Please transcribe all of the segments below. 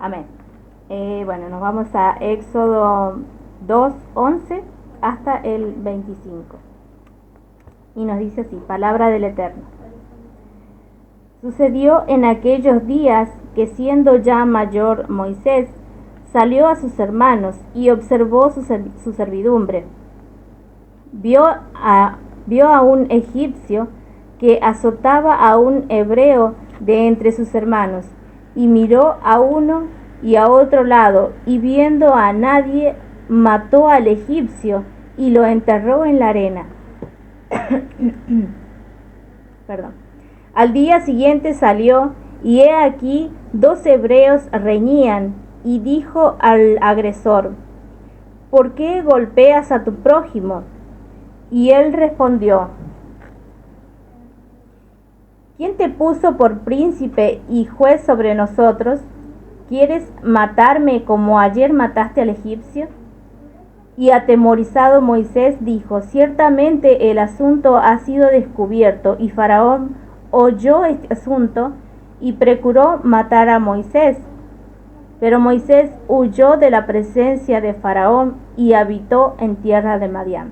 Amén. Bueno, nos vamos a Éxodo 2:11 hasta el 25. Y nos dice así, palabra del Eterno. Sucedió en aquellos días que siendo ya mayor Moisés, salió a sus hermanos y observó su servidumbre. Vio a un egipcio que azotaba a un hebreo de entre sus hermanos, y miró a uno y a otro lado, y viendo a nadie, mató al egipcio y lo enterró en la arena. Perdón. Al día siguiente salió, y he aquí 2 hebreos reñían, y dijo al agresor: ¿por qué golpeas a tu prójimo? Y él respondió: ¿quién te puso por príncipe y juez sobre nosotros? ¿Quieres matarme como ayer mataste al egipcio? Y atemorizado Moisés dijo: ciertamente el asunto ha sido descubierto. Y Faraón oyó este asunto y procuró matar a Moisés. Pero Moisés huyó de la presencia de Faraón y habitó en tierra de Madián.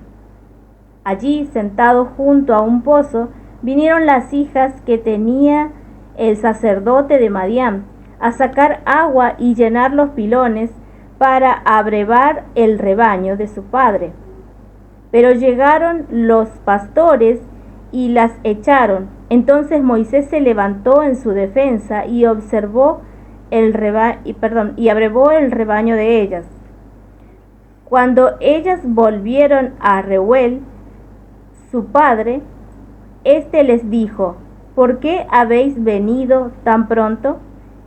Allí, sentado junto a un pozo, vinieron las hijas que tenía el sacerdote de Madián a sacar agua y llenar los pilones para abrevar el rebaño de su padre. Pero llegaron los pastores y las echaron. Entonces Moisés se levantó en su defensa y abrevó el rebaño de ellas. Cuando ellas volvieron a Reuel, su padre, éste les dijo: ¿por qué habéis venido tan pronto?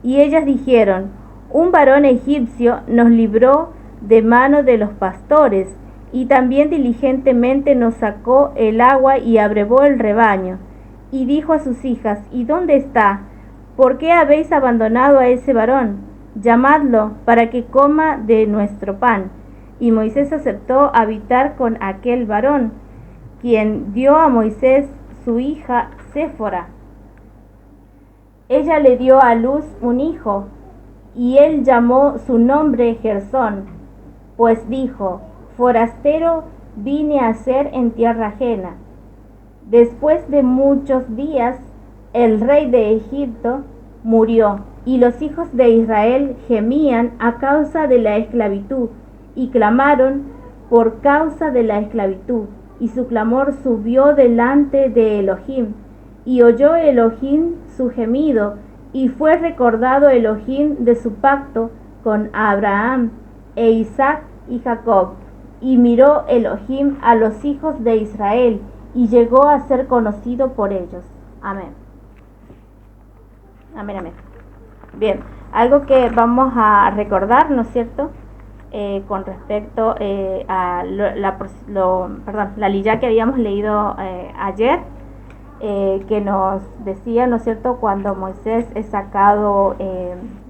Y ellas dijeron: un varón egipcio nos libró de mano de los pastores, y también diligentemente nos sacó el agua y abrevó el rebaño. Y dijo a sus hijas: ¿y dónde está? ¿Por qué habéis abandonado a ese varón? Llamadlo para que coma de nuestro pan. Y Moisés aceptó habitar con aquel varón, quien dio a Moisés su hija Séfora. Ella le dio a luz un hijo, y él llamó su nombre Gersón, pues dijo: forastero vine a ser en tierra ajena. Después de muchos días, el rey de Egipto murió, y los hijos de Israel gemían a causa de la esclavitud, y clamaron por causa de la esclavitud. Y su clamor subió delante de Elohim, y oyó Elohim su gemido, y fue recordado Elohim de su pacto con Abraham e Isaac y Jacob. Y miró Elohim a los hijos de Israel, y llegó a ser conocido por ellos. Amén. Amén, amén. Bien, algo que vamos a recordar, ¿no es cierto?, con respecto a la liyá que habíamos leído ayer, que nos decía, ¿no es cierto?, cuando Moisés es sacado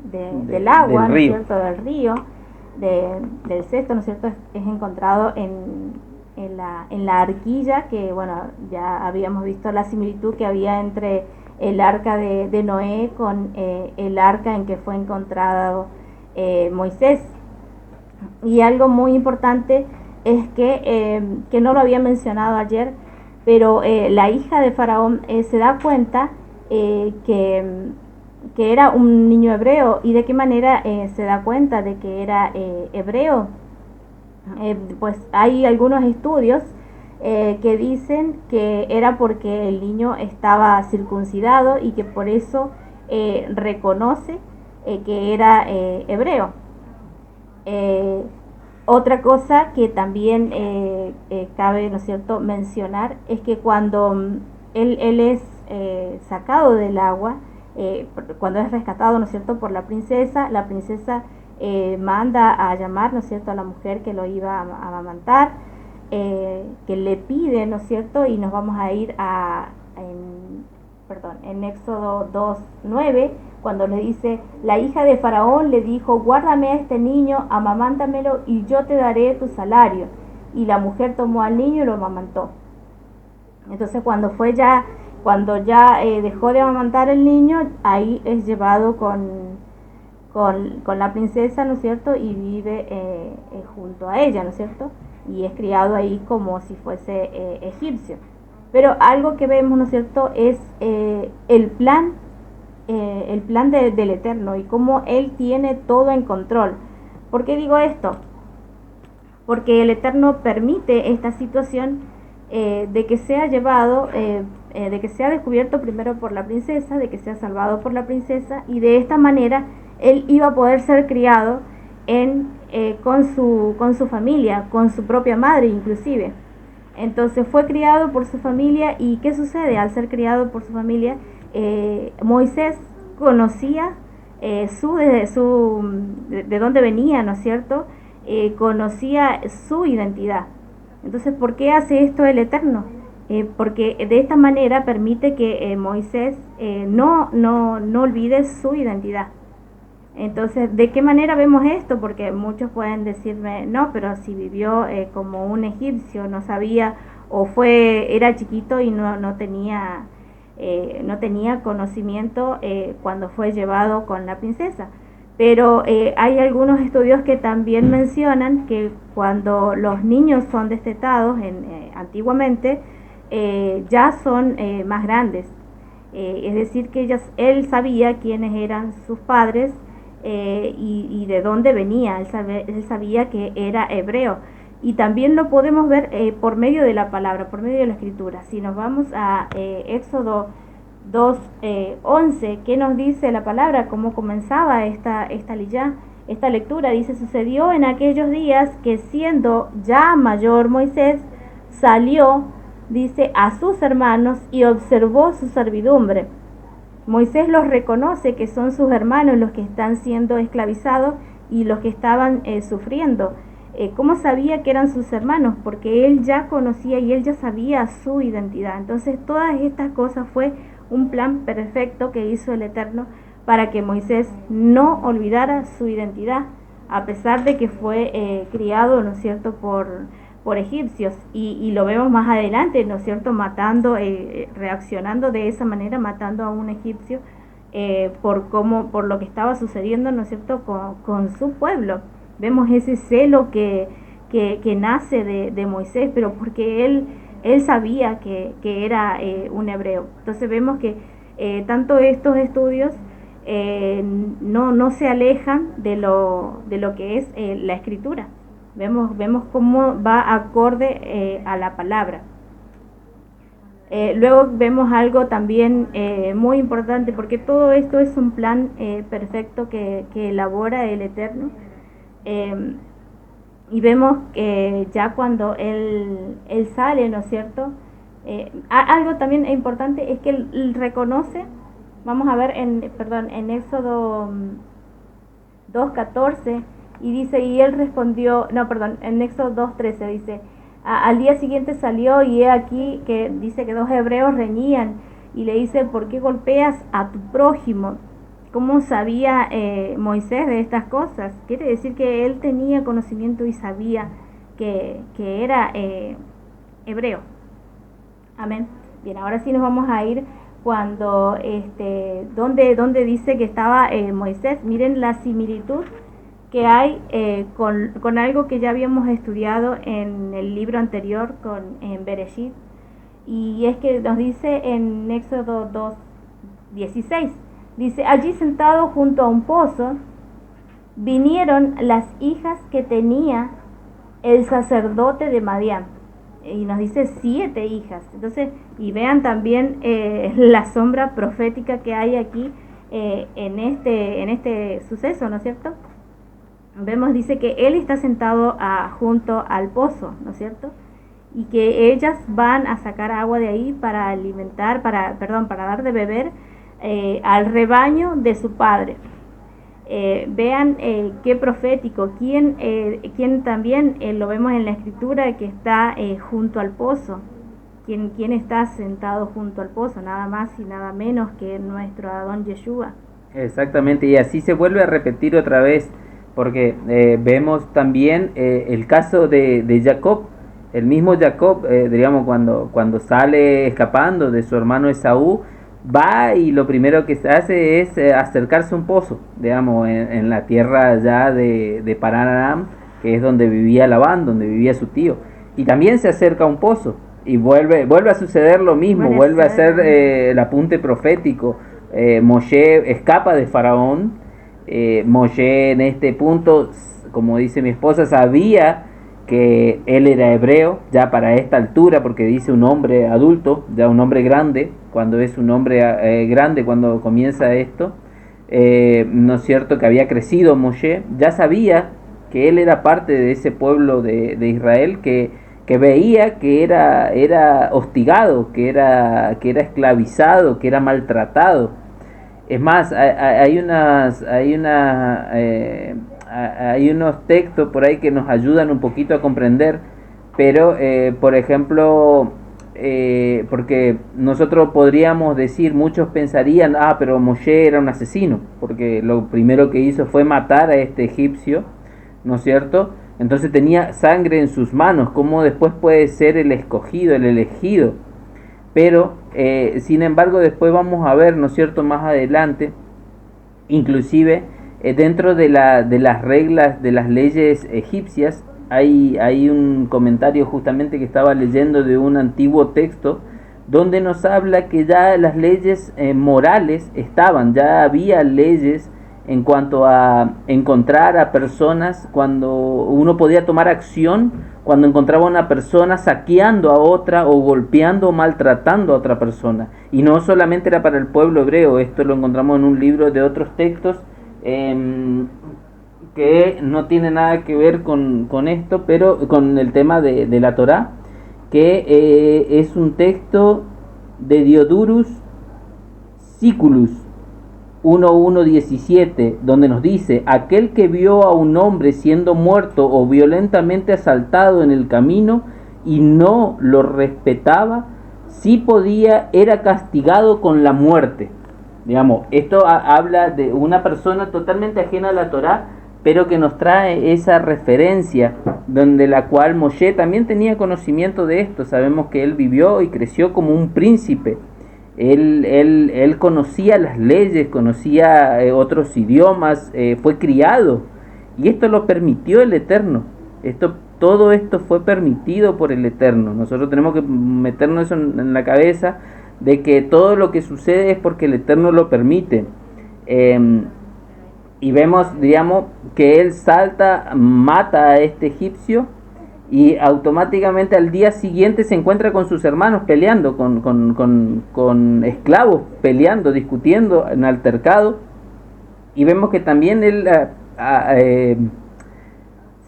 del agua, ¿no es cierto?, del río, del cesto, ¿no es cierto?, es encontrado en la arquilla, que bueno, ya habíamos visto la similitud que había entre el arca de Noé con el arca en que fue encontrado Moisés. Y algo muy importante es que no lo había mencionado ayer, pero la hija de Faraón se da cuenta que era un niño hebreo. ¿Y de qué manera se da cuenta de que era hebreo? Pues hay algunos estudios que dicen que era porque el niño estaba circuncidado y que por eso reconoce que era hebreo. Otra cosa que también cabe, ¿no es cierto?, mencionar es que cuando él es sacado del agua, cuando es rescatado, ¿no es cierto?, por la princesa manda a llamar, ¿no es cierto?, a la mujer que lo iba a amamantar, que le pide, ¿no es cierto?, y nos vamos a ir en Éxodo 2:9, cuando le dice: la hija de Faraón le dijo: guárdame a este niño, amamántamelo y yo te daré tu salario. Y la mujer tomó al niño y lo amamantó. Entonces cuando ya dejó de amamantar el niño, ahí es llevado con con la princesa, ¿no es cierto? Y vive junto a ella, ¿no es cierto? Y es criado ahí como si fuese egipcio. Pero algo que vemos, ¿no es cierto?, es el plan del Eterno y cómo Él tiene todo en control. ¿Por qué digo esto? Porque el Eterno permite esta situación de que sea llevado, de que sea descubierto primero por la princesa, de que sea salvado por la princesa, y de esta manera Él iba a poder ser criado con su familia, con su propia madre inclusive. Entonces fue criado por su familia. ¿Y qué sucede? Al ser criado por su familia, Moisés conocía de dónde venía, ¿no es cierto? Conocía su identidad. Entonces, ¿por qué hace esto el Eterno? Porque de esta manera permite que Moisés no olvide su identidad. Entonces, ¿de qué manera vemos esto? Porque muchos pueden decirme, no, pero si vivió como un egipcio, no sabía, o era chiquito y no tenía conocimiento cuando fue llevado con la princesa. Pero hay algunos estudios que también mencionan que cuando los niños son destetados antiguamente, ya son más grandes. Es decir, que él sabía quiénes eran sus padres y de dónde venía. Él sabía que era hebreo. Y también lo podemos ver por medio de la palabra, por medio de la escritura. Si nos vamos a Éxodo 2:11, ¿qué nos dice la palabra? ¿Cómo comenzaba esta lectura? Dice: sucedió en aquellos días que, siendo ya mayor, Moisés salió, dice, a sus hermanos y observó su servidumbre. Moisés los reconoce que son sus hermanos los que están siendo esclavizados y los que estaban sufriendo. ¿Cómo sabía que eran sus hermanos? Porque él ya conocía y él ya sabía su identidad. Entonces, todas estas cosas fue un plan perfecto que hizo el Eterno para que Moisés no olvidara su identidad, a pesar de que fue criado, ¿no es cierto?, por egipcios. Y lo vemos más adelante, ¿no es cierto?, reaccionando de esa manera, matando a un egipcio por lo que estaba sucediendo, ¿no es cierto?, con su pueblo. Vemos ese celo que nace de Moisés, pero porque él sabía que era un hebreo. Entonces vemos que tanto estos estudios no se alejan de lo que es la escritura. Vemos cómo va acorde a la palabra. Luego vemos algo también muy importante, porque todo esto es un plan perfecto que elabora el Eterno. Y vemos que ya cuando él sale, ¿no es cierto? Algo también importante es que él reconoce, vamos a ver en Éxodo 2:14, y dice, y él respondió, en Éxodo 2:13 dice, al día siguiente salió y he aquí que dice que dos hebreos reñían y le dice, ¿por qué golpeas a tu prójimo? ¿Cómo sabía Moisés de estas cosas? Quiere decir que él tenía conocimiento y sabía que era hebreo. Amén. Bien, ahora sí nos vamos a ir cuando, donde dice que estaba Moisés. Miren la similitud que hay con algo que ya habíamos estudiado en el libro anterior, en Bereshit. Y es que nos dice en Éxodo 2:16. Dice, allí sentado junto a un pozo, vinieron las hijas que tenía el sacerdote de Madián. Y nos dice 7 hijas. Entonces, y vean también la sombra profética que hay aquí en este suceso, ¿no es cierto? Vemos, dice que él está sentado junto al pozo, ¿no es cierto? Y que ellas van a sacar agua de ahí para alimentar, para dar de beber al rebaño de su padre. Vean qué profético, quien también lo vemos en la escritura, que está junto al pozo. ¿Quién está sentado junto al pozo? Nada más y nada menos que nuestro Adón Yeshua. Exactamente, y así se vuelve a repetir otra vez, porque vemos también el caso de Jacob. El mismo Jacob, digamos, cuando sale escapando de su hermano Esaú, va y lo primero que se hace es acercarse a un pozo, digamos, en la tierra ya de Paran, que es donde vivía Labán, donde vivía su tío. Y también se acerca a un pozo y vuelve a suceder lo mismo, vuelve a ser el apunte profético. Moshe escapa de Faraón. Moshe en este punto, como dice mi esposa, sabía que él era hebreo ya para esta altura, porque dice un hombre adulto, ya un hombre grande, cuando es un hombre grande cuando comienza esto, no es cierto, que había crecido Moshe, ya sabía que él era parte de ese pueblo de Israel, que veía que era hostigado, que era esclavizado, que era maltratado. Es más, hay unos textos por ahí que nos ayudan un poquito a comprender, pero por ejemplo, porque nosotros podríamos decir, muchos pensarían, pero Moshe era un asesino, porque lo primero que hizo fue matar a este egipcio, ¿no es cierto? Entonces tenía sangre en sus manos. ¿Cómo después puede ser el escogido, el elegido? Pero sin embargo después vamos a ver, ¿no es cierto?, más adelante, inclusive dentro de las reglas de las leyes egipcias, hay un comentario justamente que estaba leyendo de un antiguo texto donde nos habla que ya las leyes morales estaban, ya había leyes en cuanto a encontrar a personas, cuando uno podía tomar acción cuando encontraba a una persona saqueando a otra o golpeando o maltratando a otra persona. Y no solamente era para el pueblo hebreo, esto lo encontramos en un libro de otros textos que no tiene nada que ver con esto, pero con el tema de la Torá, que es un texto de Diodorus Siculus 1:17, donde nos dice: aquel que vio a un hombre siendo muerto o violentamente asaltado en el camino y no lo respetaba, si podía, era castigado con la muerte. Digamos, esto habla de una persona totalmente ajena a la Torá, pero que nos trae esa referencia, donde la cual Moshe también tenía conocimiento de esto. Sabemos que él vivió y creció como un príncipe. Él conocía las leyes, conocía otros idiomas, fue criado, y esto lo permitió el Eterno. Todo esto fue permitido por el Eterno. Nosotros tenemos que meternos eso en la cabeza, de que todo lo que sucede es porque el Eterno lo permite. Y vemos, digamos, que él salta, mata a este egipcio, y automáticamente al día siguiente se encuentra con sus hermanos peleando, con esclavos peleando, discutiendo, en altercado. Y vemos que también él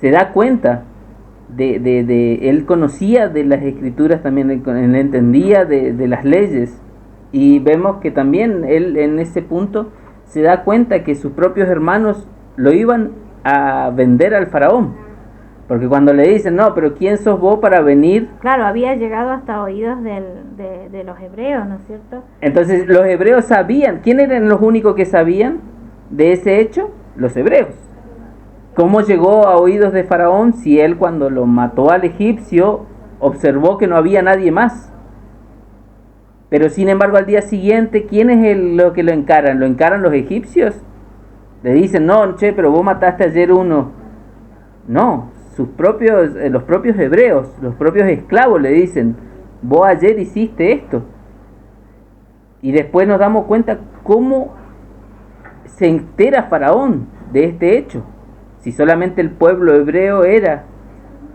se da cuenta él conocía de las escrituras también, él entendía de las leyes. Y vemos que también él en ese punto se da cuenta que sus propios hermanos lo iban a vender al faraón. Porque cuando le dicen, no, pero ¿quién sos vos para venir? Claro, había llegado hasta oídos de los hebreos, ¿no es cierto? Entonces los hebreos sabían. ¿Quién eran los únicos que sabían de ese hecho? Los hebreos. ¿Cómo llegó a oídos de Faraón si él, cuando lo mató al egipcio, observó que no había nadie más? Pero sin embargo al día siguiente, ¿quién es lo que lo encaran? ¿Lo encaran los egipcios? Le dicen, no, che, pero vos mataste ayer uno. No, los propios hebreos, los propios esclavos le dicen, vos ayer hiciste esto. Y después nos damos cuenta cómo se entera Faraón de este hecho, si solamente el pueblo hebreo era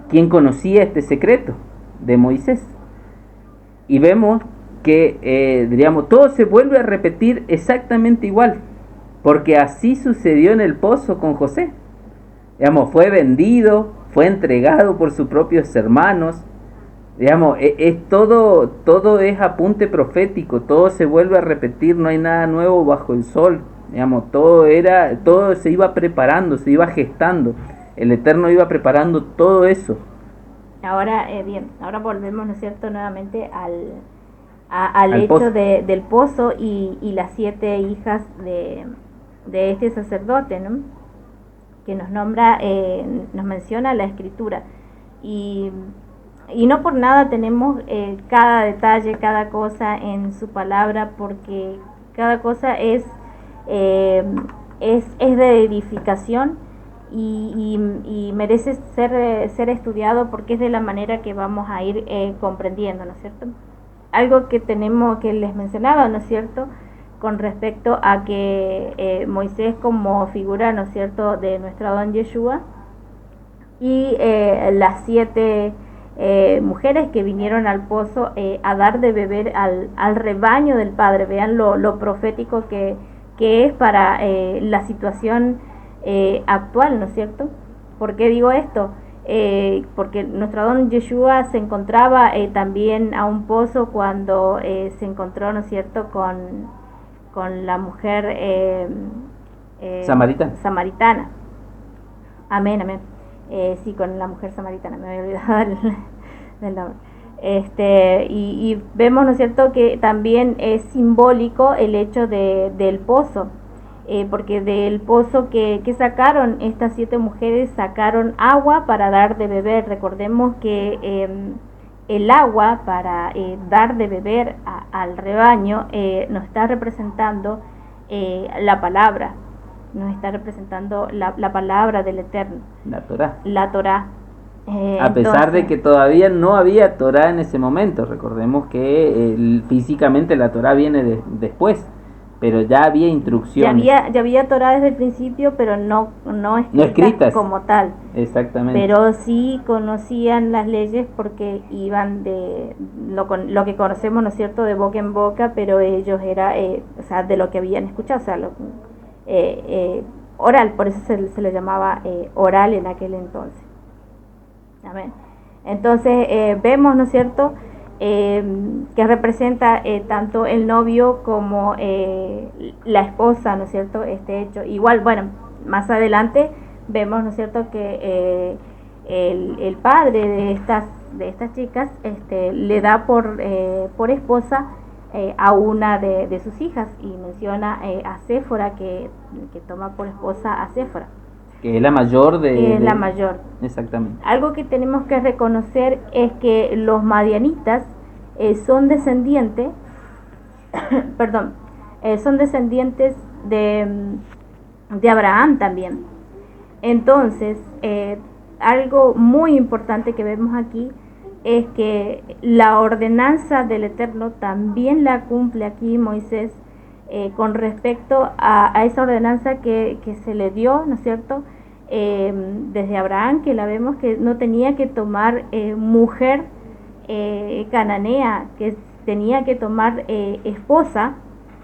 quien conocía este secreto de Moisés. Y vemos que diríamos, todo se vuelve a repetir exactamente igual, porque así sucedió en el pozo con José. Digamos, fue vendido, fue entregado por sus propios hermanos. Digamos, todo es apunte profético, todo se vuelve a repetir, no hay nada nuevo bajo el sol. Digamos, todo se iba preparando, se iba gestando. El Eterno iba preparando todo eso. Ahora, ahora volvemos, ¿no es cierto?, nuevamente al hecho pozo. Del pozo y las 7 hijas de este sacerdote, ¿no?, que nos nombra, nos menciona la escritura. Y y no por nada tenemos cada detalle, cada cosa en su palabra, porque cada cosa es de edificación y merece ser estudiado, porque es de la manera que vamos a ir comprendiendo, ¿no es cierto? Algo que tenemos, que les mencionaba, ¿no es cierto?, con respecto a que Moisés como figura, ¿no es cierto?, de nuestro don Yeshua, y las 7 mujeres que vinieron al pozo a dar de beber al rebaño del Padre. Vean lo profético que es para la situación actual, ¿no es cierto? ¿Por qué digo esto? Porque nuestro don Yeshua se encontraba también a un pozo cuando se encontró, ¿no es cierto?, con la mujer samaritana. Amén, amén. Sí, con la mujer samaritana, me había olvidado del nombre. Y vemos, ¿no es cierto?, que también es simbólico el hecho del pozo, porque del pozo que sacaron estas 7 mujeres, sacaron agua para dar de beber. Recordemos que el agua para dar de beber al rebaño nos está representando la palabra, nos está representando la palabra del Eterno, la Torá. A pesar de que todavía no había Torá en ese momento, recordemos que físicamente la Torá viene después, pero ya había instrucciones. Ya había Torá desde el principio, pero no escritas como tal. Exactamente. Pero sí conocían las leyes, porque iban de lo que conocemos, ¿no es cierto?, de boca en boca, pero ellos era, o sea, de lo que habían escuchado, o sea, oral, por eso se le llamaba oral en aquel entonces. Amén. Entonces vemos, ¿no es cierto?, que representa tanto el novio como la esposa, ¿no es cierto?, este hecho. Igual, bueno, más adelante vemos, ¿no es cierto?, que el padre de estas chicas le da por esposa a una de sus hijas, y menciona a Séfora, que toma por esposa a Séfora, que es la mayor la mayor. Exactamente. Algo que tenemos que reconocer es que los madianitas son descendientes son descendientes de Abraham también. Entonces algo muy importante que vemos aquí es que la ordenanza del Eterno también la cumple aquí Moisés, con respecto a esa ordenanza que se le dio, ¿no es cierto?, desde Abraham, que la vemos que no tenía que tomar mujer cananea, que tenía que tomar esposa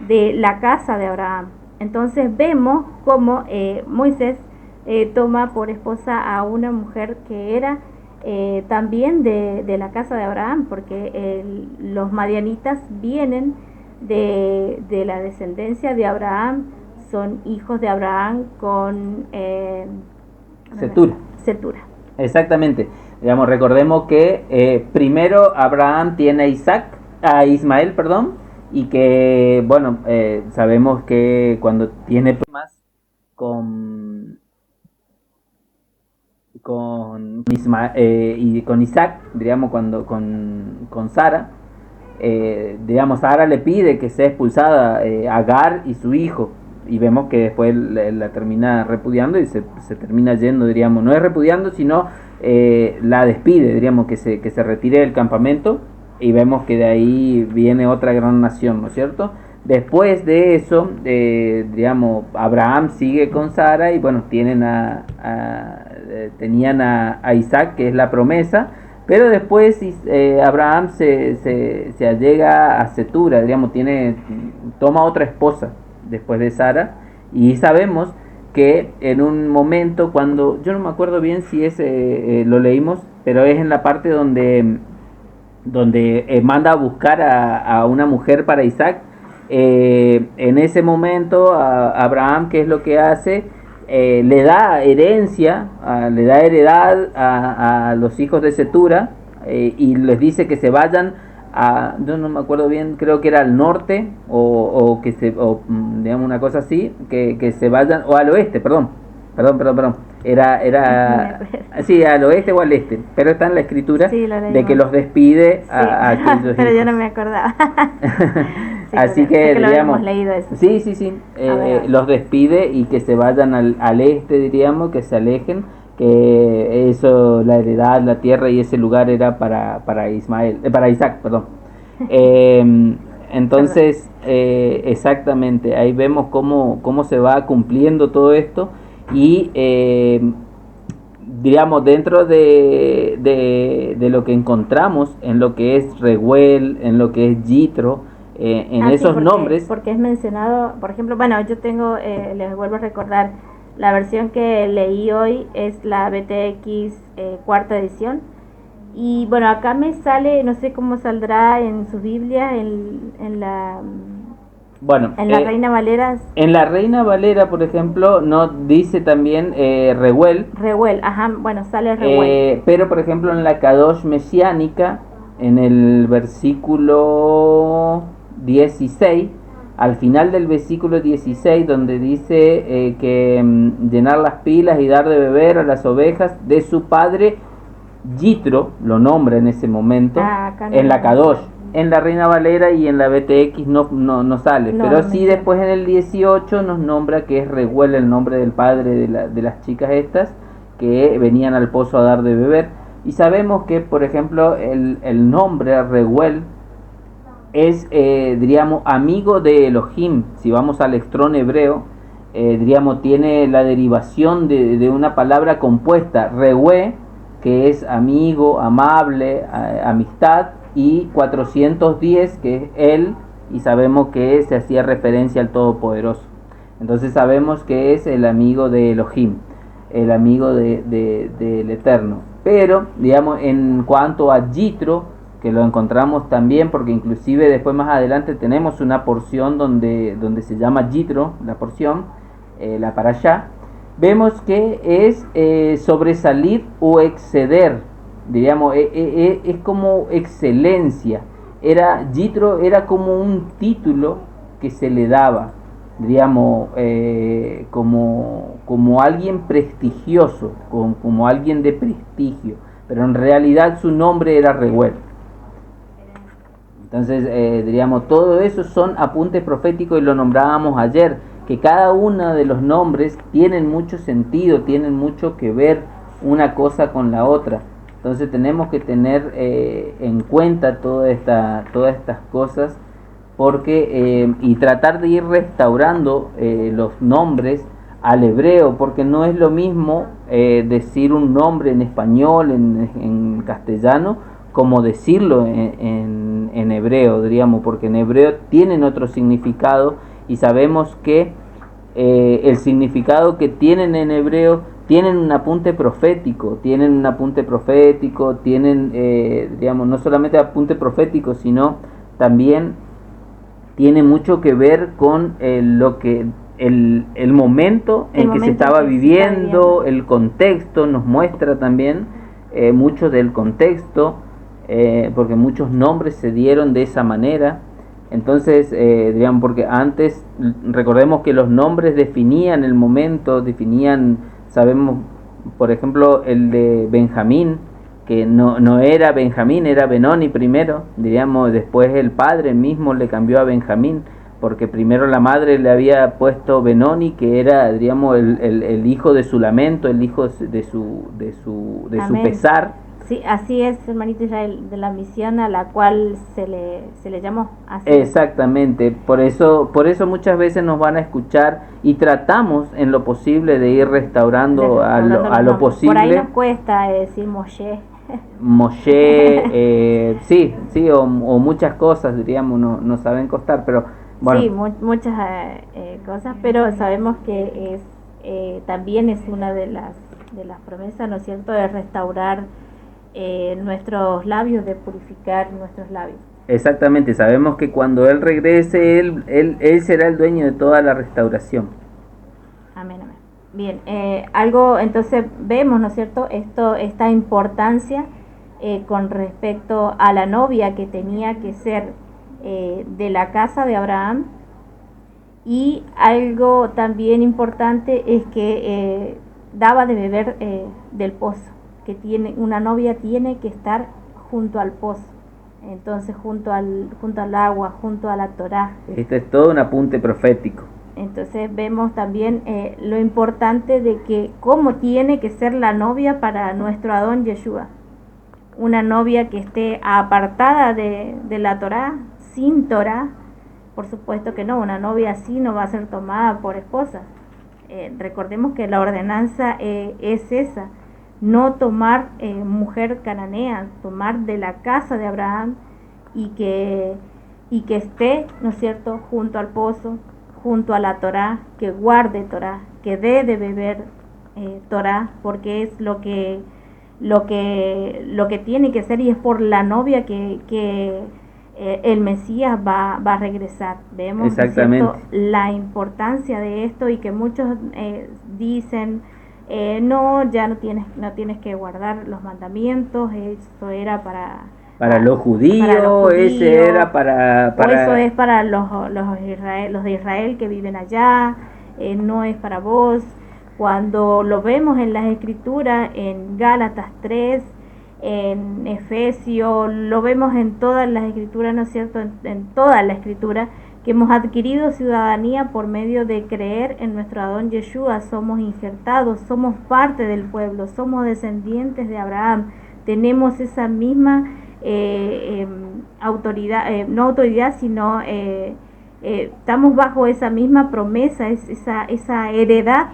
de la casa de Abraham. Entonces vemos cómo Moisés toma por esposa a una mujer que era también de la casa de Abraham, porque los madianitas vienen de la descendencia de Abraham, son hijos de Abraham con Cetura. Exactamente. Digamos, recordemos que primero Abraham tiene a Ismael, y que, bueno, sabemos que cuando tiene problemas y con Isaac, digamos, cuando con Sara, digamos, Sara le pide que sea expulsada Agar y su hijo, y vemos que después la termina repudiando y se termina yendo, diríamos, no es repudiando, sino la despide, diríamos, que se retire del campamento, y vemos que de ahí viene otra gran nación, ¿no es cierto? Después de eso, digamos, Abraham sigue con Sara, y bueno, tenían a Isaac, que es la promesa, pero después Abraham se allega a Cetura, digamos, toma otra esposa después de Sara, y sabemos que en un momento, cuando, yo no me acuerdo bien si lo leímos, pero es en la parte donde manda a buscar a una mujer para Isaac. En ese momento Abraham, ¿qué es lo que hace? Le da herencia, le da heredad a los hijos de Cetura, y les dice que se vayan yo no me acuerdo bien, creo que era al norte o digamos una cosa así, que se vayan, o al oeste, perdón, era sí, al oeste o al este, pero está en la escritura Sí, de que los despide a aquellos pero yo hijos. no me acordaba. Sí, Así sé que, que lo diríamos, habíamos leído eso. sí, A ver. los despide y que se vayan al este, diríamos, que se alejen, que eso, la heredad, la tierra y ese lugar era para Ismael, para Isaac, perdón. Perdón. Entonces, exactamente, ahí vemos cómo se va cumpliendo todo esto y, digamos, dentro de lo que encontramos en lo que es Rehuel, en lo que es Yitro, en Sí, esos nombres. porque es mencionado, por ejemplo, bueno, yo tengo, les vuelvo a recordar, la versión que leí hoy es la BTX cuarta edición. Y bueno, acá me sale, no sé cómo saldrá en su Biblia, Bueno, en la Reina Valera. en la Reina Valera, por ejemplo, no dice también Rehuel, Rehuel, ajá, bueno, sale Rehuel. pero por ejemplo en la Kadosh mesiánica, en el versículo 16, al final del versículo 16, donde dice que llenar las pilas y dar de beber a las ovejas de su padre Yitro, lo nombra en ese momento, Acá en la no Kadosh. sale. En la Reina Valera y en la BTX no sale, No, pero no sí menciona. después en el 18 nos nombra que es Rehuel, el nombre del padre de las chicas estas que venían al pozo a dar de beber. Y sabemos que, por ejemplo, el nombre Rehuel es, diríamos, amigo de Elohim. Si vamos al extrón hebreo, diríamos, tiene la derivación de una palabra compuesta, Rehué, que es amigo, amable, amistad, y 410, que es él, y sabemos que se hacía referencia al Todopoderoso. Entonces sabemos que es el amigo de Elohim, el amigo del Eterno. Pero, digamos, en cuanto a Yitro, que lo encontramos también, porque inclusive después más adelante tenemos una porción donde se llama Yitro, la porción, la para allá, vemos que es sobresalir o exceder, diríamos, es como excelencia. Yitro era como un título que se le daba, diríamos, como alguien prestigioso, como alguien de prestigio, pero en realidad su nombre era Rehuel. Entonces, diríamos, todo eso son apuntes proféticos y lo nombrábamos ayer, que cada uno de los nombres tienen mucho sentido, tienen mucho que ver una cosa con la otra. Entonces tenemos que tener en cuenta todas estas cosas porque y tratar de ir restaurando los nombres al hebreo, porque no es lo mismo decir un nombre en español, en castellano, como decirlo en hebreo, diríamos, porque en hebreo tienen otro significado y sabemos que el significado que tienen en hebreo tienen un apunte profético, tienen, digamos, no solamente apunte profético, sino también tiene mucho que ver con lo que el momento en que se estaba viviendo, el contexto nos muestra también mucho del contexto, porque muchos nombres se dieron de esa manera. Entonces, digamos, porque antes, recordemos que los nombres definían el momento, sabemos, por ejemplo, el de Benjamín, que no era Benjamín, era Benoni primero, diríamos, después el padre mismo le cambió a Benjamín, porque primero la madre le había puesto Benoni, que era, diríamos, el hijo de su lamento, el hijo de su pesar. Sí, así es, hermanito Israel, de la misión a la cual se le llamó. Así Exactamente, por eso muchas veces nos van a escuchar y tratamos en lo posible de ir restaurando a lo posible. Por ahí nos cuesta decir Moshe. Moshe, sí, o muchas cosas, diríamos, no saben costar, pero bueno. Sí, muchas cosas, pero sabemos que también es una de las promesas, ¿no es cierto?, de restaurar nuestros labios, de purificar nuestros labios. Exactamente, sabemos que cuando Él regrese, él será el dueño de toda la restauración. Amén, amén. Bien, algo, entonces vemos, ¿no es cierto?, esta importancia con respecto a la novia que tenía que ser de la casa de Abraham, y algo también importante es que daba de beber del pozo, que una novia tiene que estar junto al pozo, entonces junto al agua, junto a la Torá. Esto es todo un apunte profético. Entonces vemos también lo importante de que cómo tiene que ser la novia para nuestro Adón Yeshua. Una novia que esté apartada de la Torá, sin Torá, por supuesto que no, una novia así no va a ser tomada por esposa. Recordemos que la ordenanza es esa, no tomar mujer cananea, tomar de la casa de Abraham y que esté, ¿no es cierto?, junto al pozo, junto a la Torá, que guarde Torá, que dé de beber Torá, porque es lo que tiene que ser, y es por la novia que el Mesías va a regresar. Vemos, ¿cierto?, la importancia de esto, y que muchos dicen no, ya no tienes que guardar los mandamientos, eso era para los judíos, ese era para o eso es para los de Israel que viven allá, no es para vos. Cuando lo vemos en las escrituras, en Gálatas 3, en Efesios, lo vemos en todas las escrituras, ¿no es cierto?, en toda la escritura, que hemos adquirido ciudadanía por medio de creer en nuestro Adón Yeshua, somos injertados, somos parte del pueblo, somos descendientes de Abraham, tenemos esa misma autoridad, no autoridad, sino estamos bajo esa misma promesa, esa heredad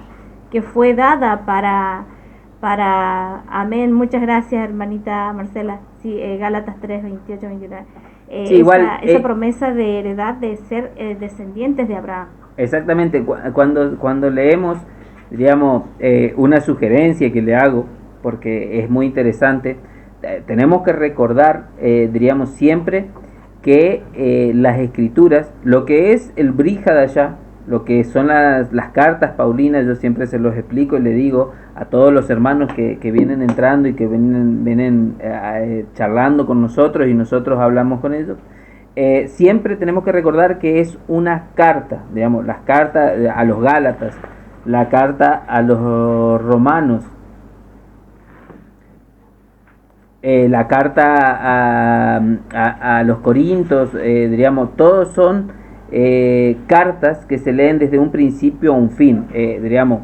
que fue dada para amén. Muchas gracias, hermanita Marcela. Sí, Gálatas 3, 28, 29. Sí, igual, esa promesa de heredad de ser descendientes de Abraham. Exactamente. Cuando leemos, diríamos, una sugerencia que le hago, porque es muy interesante, tenemos que recordar, diríamos, siempre que las escrituras, lo que es el Brit Hadashah, lo que son las cartas paulinas, yo siempre se los explico y le digo a todos los hermanos que vienen entrando y que vienen charlando con nosotros y nosotros hablamos con ellos, siempre tenemos que recordar que es una carta, digamos, las cartas a los Gálatas, la carta a los romanos, la carta a los corintios, diríamos, todos son cartas que se leen desde un principio a un fin, diríamos,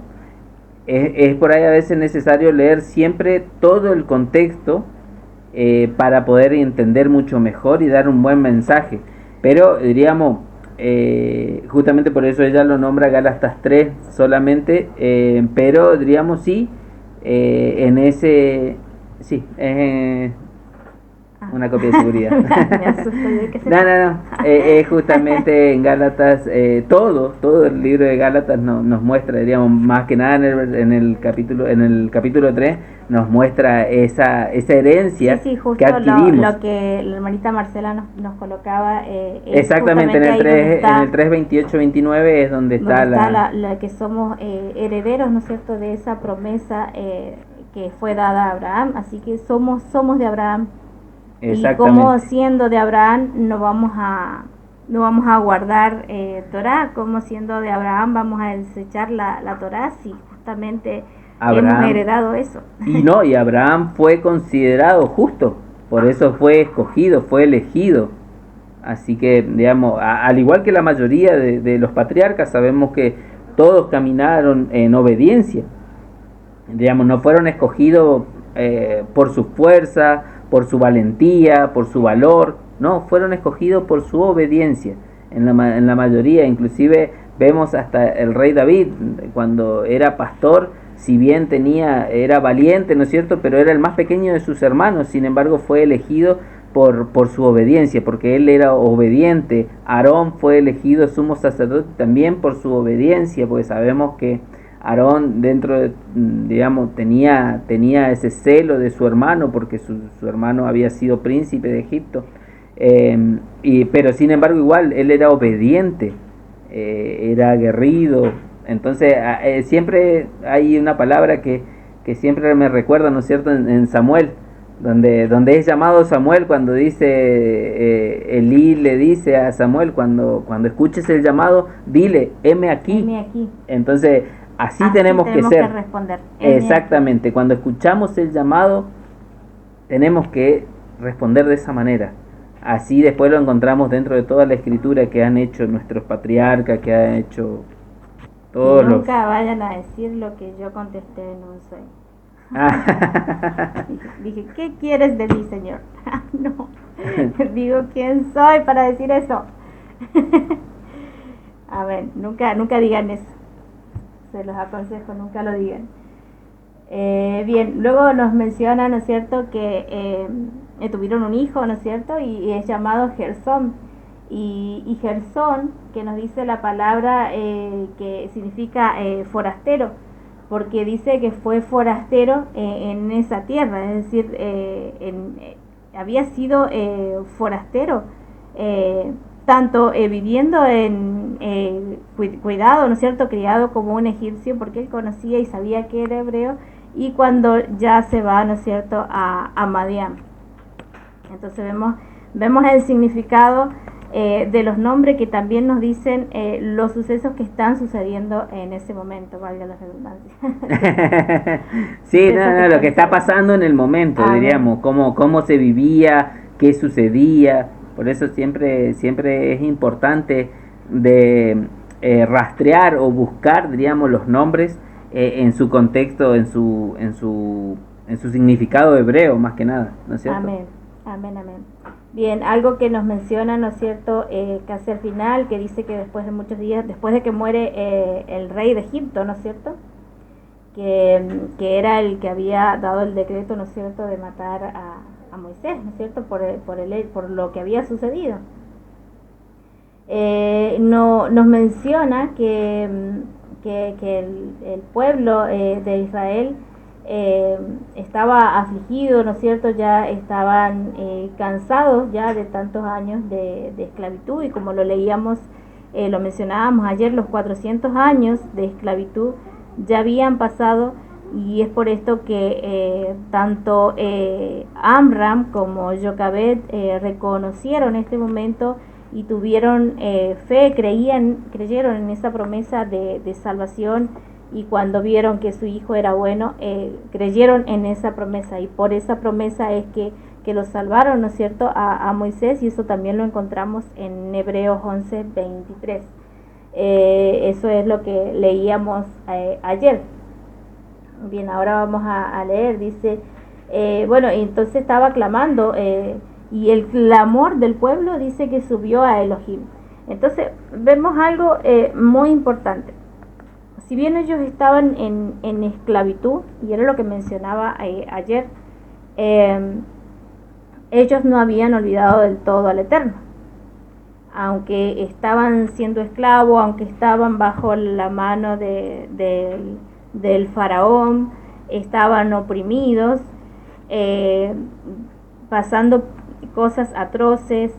es por ahí a veces necesario leer siempre todo el contexto para poder entender mucho mejor y dar un buen mensaje, pero diríamos, justamente por eso ella lo nombra Gálatas 3 solamente, pero diríamos sí, en ese, sí, una copia de seguridad. No. Justamente en Gálatas, todo el libro de Gálatas nos muestra, diríamos, más que nada en el capítulo 3, nos muestra esa herencia justo que adquirimos. Lo que la hermanita Marcela nos colocaba. Exactamente, en el 3, 28, 29 es donde está la que somos herederos, ¿no es cierto?, de esa promesa que fue dada a Abraham, así que somos de Abraham. Y como siendo de Abraham no vamos a guardar Torá, como siendo de Abraham vamos a desechar la Torá, si justamente hemos heredado eso. Y Abraham fue considerado justo, por eso fue escogido, fue elegido. Así que, digamos, al igual que la mayoría de los patriarcas, sabemos que todos caminaron en obediencia. Digamos, no fueron escogidos por su fuerza, por su valentía, por su valor, no, fueron escogidos por su obediencia, en la mayoría. Inclusive vemos hasta el rey David, cuando era pastor, si bien era valiente, ¿no es cierto?, pero era el más pequeño de sus hermanos, sin embargo fue elegido por su obediencia, porque él era obediente. Aarón fue elegido sumo sacerdote también por su obediencia, porque sabemos que Aarón digamos, tenía ese celo de su hermano, porque su hermano había sido príncipe de Egipto, pero sin embargo igual él era obediente, era aguerrido. Entonces siempre hay una palabra que siempre me recuerda, ¿no es cierto?, en Samuel, donde es llamado Samuel, cuando dice Elí le dice a Samuel, cuando escuches el llamado, dile, heme aquí. Heme aquí. Entonces así tenemos que ser. Que responder. Exactamente, cuando escuchamos el llamado, tenemos que responder de esa manera. Así después lo encontramos dentro de toda la escritura que han hecho nuestros patriarcas, que han hecho todos los... Nunca vayan a decir lo que yo contesté en un sueño. Dije, ¿qué quieres de mí, Señor? No, digo, ¿quién soy para decir eso? A ver, nunca digan eso. Se los aconsejo, nunca lo digan. Bien, luego nos menciona, ¿no es cierto?, que tuvieron un hijo, ¿no es cierto?, y es llamado Gersón. Y Gersón, que nos dice la palabra que significa forastero, porque dice que fue forastero en esa tierra, es decir, había sido forastero, tanto viviendo en cuidado, ¿no es cierto?, criado como un egipcio, porque él conocía y sabía que era hebreo, y cuando ya se va, ¿no es cierto?, a Madián. Entonces vemos el significado de los nombres que también nos dicen los sucesos que están sucediendo en ese momento, valga la redundancia. Sí, lo que está pasando en el momento, diríamos, cómo se vivía, qué sucedía. Por eso siempre es importante de rastrear o buscar, diríamos, los nombres en su contexto, en su significado hebreo, más que nada, ¿no es cierto? Amén. Bien, algo que nos menciona, ¿no es cierto?, casi al final, que dice que después de muchos días, después de que muere el rey de Egipto, ¿no es cierto?, que era el que había dado el decreto, ¿no es cierto?, de matar a Moisés, ¿no es cierto?, por lo que había sucedido. Nos menciona que el pueblo de Israel estaba afligido, ¿no es cierto?, ya estaban cansados ya de tantos años de esclavitud, y como lo leíamos, lo mencionábamos ayer, los 400 años de esclavitud ya habían pasado, y es por esto que tanto Amram como Jocabed reconocieron este momento y tuvieron fe, creyeron en esa promesa de salvación, y cuando vieron que su hijo era bueno, creyeron en esa promesa, y por esa promesa es que los salvaron, ¿no es cierto?, a Moisés, y eso también lo encontramos en Hebreos 11:23. Eso es lo que leíamos ayer. Bien, ahora vamos a leer, dice, bueno, entonces estaba clamando, y el clamor del pueblo dice que subió a Elohim. Entonces vemos algo muy importante. Si bien ellos estaban en esclavitud, y era lo que mencionaba ayer, ellos no habían olvidado del todo al Eterno. Aunque estaban siendo esclavos, aunque estaban bajo la mano del faraón, estaban oprimidos, pasando cosas atroces.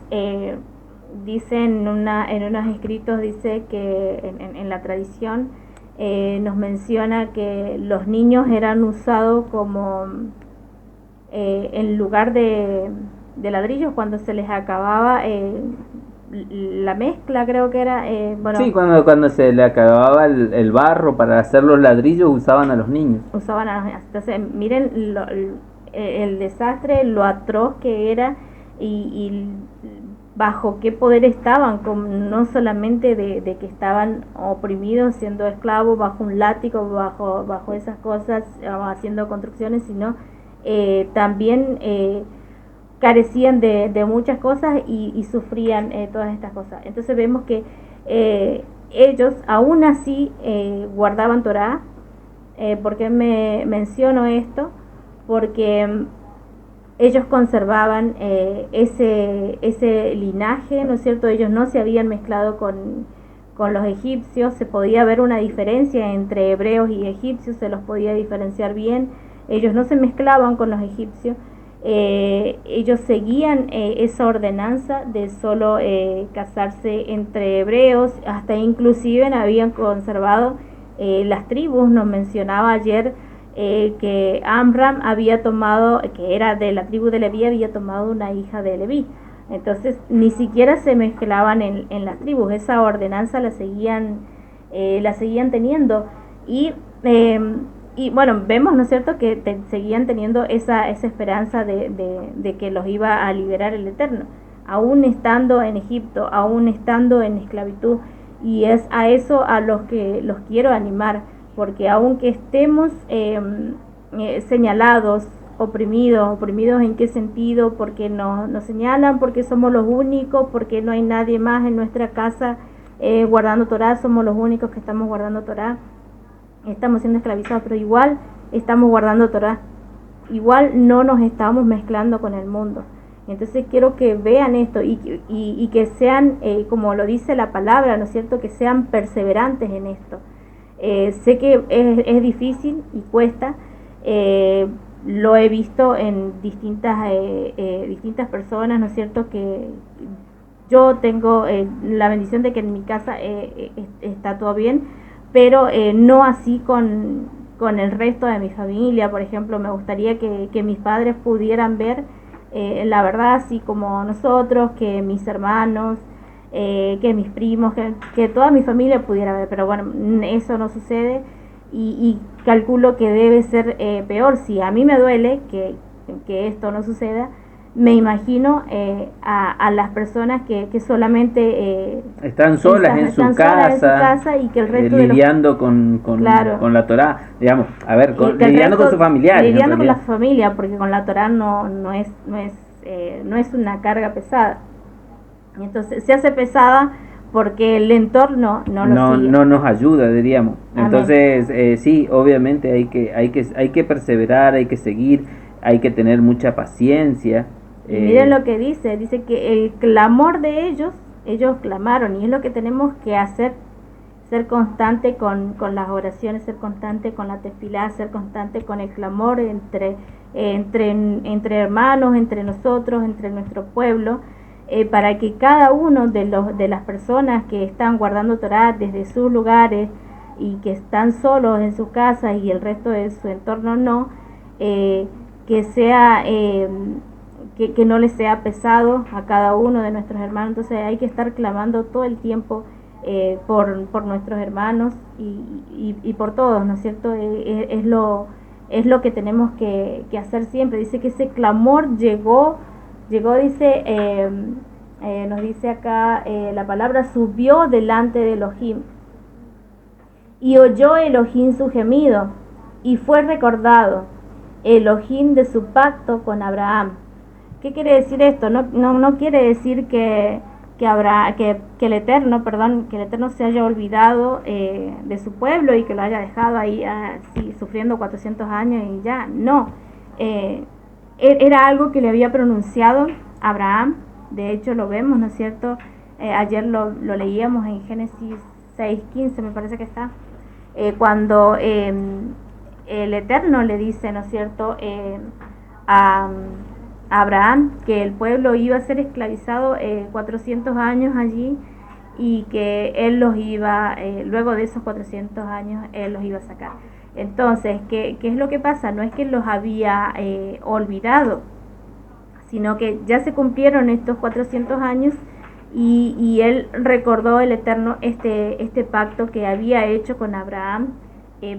Dicen en unos escritos, dice que en la tradición, nos menciona que los niños eran usados como en lugar de ladrillos cuando se les acababa la mezcla, creo que era, bueno, sí, cuando se le acababa el barro para hacer los ladrillos, usaban a los niños. Entonces miren el desastre, lo atroz que era, y bajo qué poder estaban, no solamente de que estaban oprimidos siendo esclavos bajo un látigo, bajo esas cosas, haciendo construcciones, sino también carecían de muchas cosas y sufrían todas estas cosas. Entonces vemos que ellos aún así guardaban Torá. ¿Por qué me menciono esto? Porque ellos conservaban ese linaje, ¿no es cierto? Ellos no se habían mezclado con los egipcios, se podía ver una diferencia entre hebreos y egipcios, se los podía diferenciar bien. Ellos no se mezclaban con los egipcios, ellos seguían esa ordenanza de solo casarse entre hebreos, hasta inclusive habían conservado las tribus. Nos mencionaba ayer que Amram había tomado, que era de la tribu de Leví, había tomado una hija de Leví. Entonces ni siquiera se mezclaban en las tribus, esa ordenanza la seguían teniendo. Y, y bueno, vemos, ¿no es cierto?, que seguían teniendo esa esperanza de que los iba a liberar el Eterno, aún estando en Egipto, aún estando en esclavitud. Y es a eso a los que los quiero animar, porque aunque estemos señalados, oprimidos en qué sentido, porque nos señalan, porque somos los únicos, porque no hay nadie más en nuestra casa guardando Torah, somos los únicos que estamos guardando Torah, estamos siendo esclavizados, pero igual estamos guardando Torah, igual no nos estamos mezclando con el mundo. Entonces quiero que vean esto y que sean, como lo dice la palabra, ¿no es cierto?, que sean perseverantes en esto. Sé que es difícil y cuesta, lo he visto en distintas personas, ¿no es cierto?, que yo tengo la bendición de que en mi casa está todo bien, pero no así con el resto de mi familia. Por ejemplo, me gustaría que mis padres pudieran ver la verdad así como nosotros, que mis hermanos, que mis primos, que toda mi familia pudiera ver, pero bueno, eso no sucede y calculo que debe ser peor. Si a mí me duele que esto no suceda, me imagino a las personas que solamente están solas en su casa y que el resto lidiando con la Torá, digamos, a ver, lidiando con sus familiares, lidiando con la familia, porque con la Torá no es una carga pesada. Entonces se hace pesada porque el entorno no nos ayuda, diríamos. Entonces sí, obviamente hay que perseverar, hay que seguir, hay que tener mucha paciencia. Y miren lo que dice que el clamor de ellos clamaron, y es lo que tenemos que hacer, ser constante con las oraciones, ser constante con la tefilá, ser constante con el clamor entre hermanos, entre nosotros, entre nuestro pueblo, para que cada uno de las personas que están guardando Torá desde sus lugares y que están solos en sus casas y el resto de su entorno no, que sea que no les sea pesado a cada uno de nuestros hermanos. Entonces hay que estar clamando todo el tiempo por nuestros hermanos y por todos, ¿no es cierto? Es lo que tenemos que hacer siempre. Dice que ese clamor llegó, dice, nos dice acá la palabra, subió delante de Elohim, y oyó Elohim su gemido, y fue recordado Elohim de su pacto con Abraham. ¿Qué quiere decir esto? No quiere decir que el Eterno se haya olvidado de su pueblo y que lo haya dejado ahí así, sufriendo 400 años y ya. No, era algo que le había pronunciado Abraham. De hecho lo vemos, ¿no es cierto? Ayer lo leíamos en Génesis 6:15, me parece que está, cuando el Eterno le dice, ¿no es cierto?, a Abraham que el pueblo iba a ser esclavizado 400 años allí, y que él los iba, luego de esos 400 años, él los iba a sacar. Entonces, ¿qué es lo que pasa? No es que los había olvidado, sino que ya se cumplieron estos 400 años y él recordó, el Eterno, este pacto que había hecho con Abraham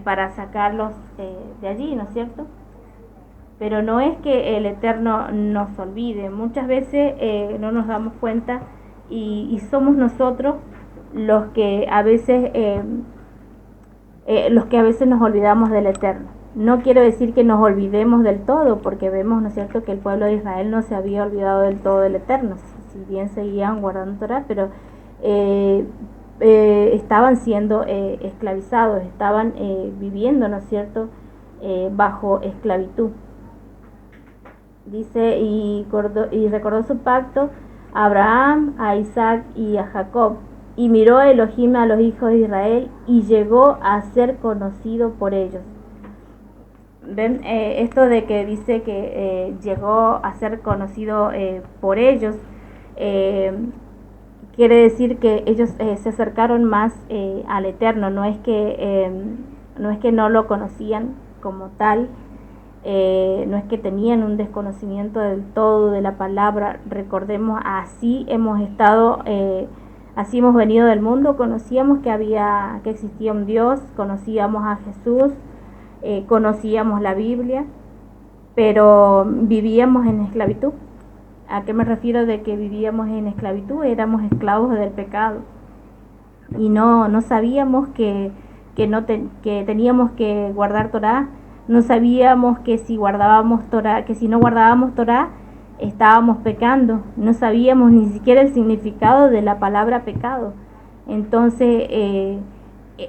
para sacarlos de allí, ¿no es cierto? Pero no es que el Eterno nos olvide. Muchas veces no nos damos cuenta y somos nosotros los que a veces nos olvidamos del Eterno. No quiero decir que nos olvidemos del todo, porque vemos, ¿no es cierto?, que el pueblo de Israel no se había olvidado del todo del Eterno, si bien seguían guardando Torah, pero estaban siendo esclavizados, estaban viviendo, ¿no es cierto?, bajo esclavitud. Dice, y recordó su pacto a Abraham, a Isaac y a Jacob, y miró Elohim a los hijos de Israel, y llegó a ser conocido por ellos. ¿Ven? Esto de que dice que llegó a ser conocido por ellos, quiere decir que ellos se acercaron más al Eterno. No es que no lo conocían como tal, no es que tenían un desconocimiento del todo de la palabra. Recordemos, así hemos estado así hemos venido del mundo, conocíamos que existía un Dios, conocíamos a Jesús, conocíamos la Biblia, pero vivíamos en esclavitud. ¿A qué me refiero de que vivíamos en esclavitud? Éramos esclavos del pecado y no sabíamos que teníamos que guardar Torá, no sabíamos que si guardábamos Torá, que si no guardábamos Torá estábamos pecando, no sabíamos ni siquiera el significado de la palabra pecado. Entonces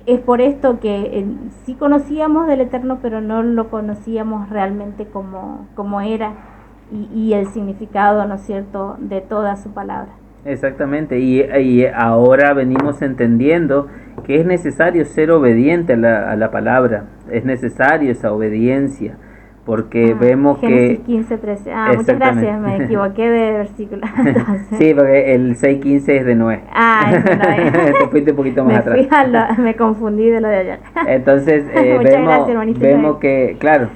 es por esto que sí conocíamos del Eterno, pero no lo conocíamos realmente como era y el significado, ¿no es cierto?, de toda su palabra. Exactamente, y ahora venimos entendiendo que es necesario ser obediente a la palabra, es necesario esa obediencia, porque vemos Génesis que... 15:13. Muchas gracias, me equivoqué de versículo. Entonces, sí, porque el 6:15 es de Noé. Te fuiste un poquito más atrás. Me confundí de lo de ayer. Entonces, Muchas gracias, hermanito vemos que, claro...